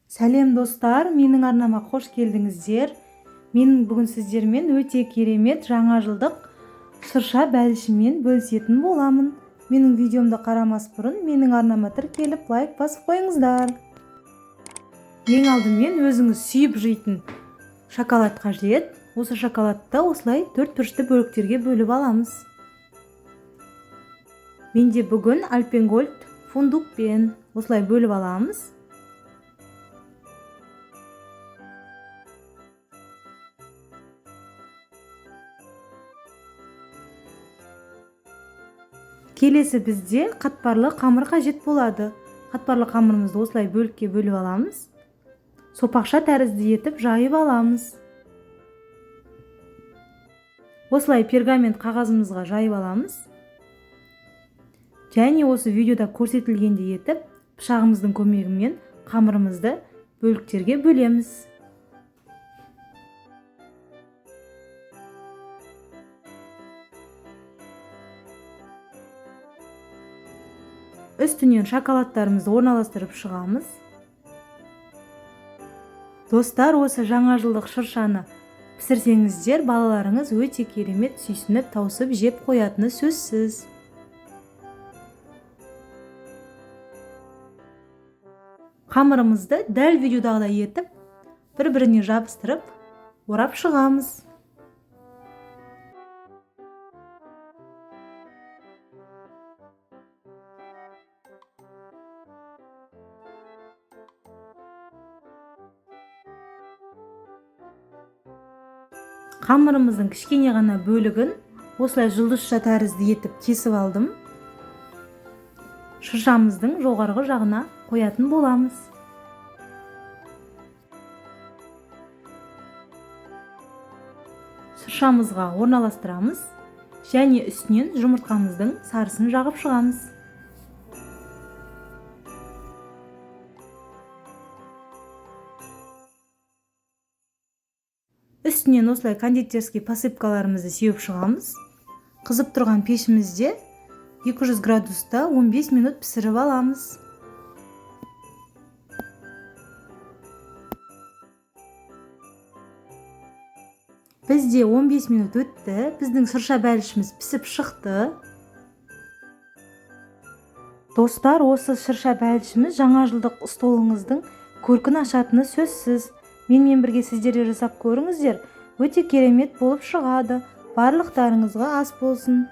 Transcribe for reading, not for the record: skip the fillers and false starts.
Сәлем достар, менің арнама қош келдіңіздер. Менің бүгін сіздермен өте керемет жаңа жылдық шырша бәлішімен бөлісетін боламын. Менің видеомды қарамас бұрын менің арнама тіркеліп лайк басып қойыңыздар. Ең алдымен өзіңіз сүйіп жейтін шоколад қажет. Осы шоколадты осылай 4 бұрышты бөліктерге бөліп аламыз. Менде бүгін альпенгольд фундукпен осылай бөліп аламыз. Келесі бізде қатпарлы қамыр қажет болады. Қатпарлы қамырымызды осылай бөлікке бөліп аламыз. Сопақша тәрізді етіп жайып аламыз. Осылай пергамент қағазымызға жайып аламыз. Және осы видеода көрсетілгендей етіп, пышағымыздың көмегімен қамырымызды бөліктерге бөлеміз. Үстінен шоколадтарымызды орналастырып шығамыз. Достар, осы жаңа жылдық шыршаны пісірсеңіздер, балаларыңыз өте керемет сүйсініп, таусып жеп қоятыны сөзсіз. Қамырымызды дәл видеодағыдай етіп, бір-біріне жабыстырып, орап шығамыз. Қамырымыздың кішкене ғана бөлігін осылай жұлдызша тәрізді етіп кесіп алдым. Шыршамыздың жоғарғы жағына қоятын боламыз. Шыршамызға орналастырамыз және үстінен жұмыртқамыздың сарысын жағып шығамыз. Үстінен осылай кондитерский посыпкаларымызды сеуіп шығамыз. Қызып тұрған пешімізде 200 градуста 15 минут пісіріп аламыз. Бізде 15 минут өтті. Біздің шырша бәлішіміз пісіп шықты. Достар, осы шырша бәлішіміз жаңа жылдық столыңыздың көркін ашатыны сөзсіз. Менімен бірге сіздер жасап көріңіздер, өте керемет болып шығады. Барлықтарыңызға ас болсын.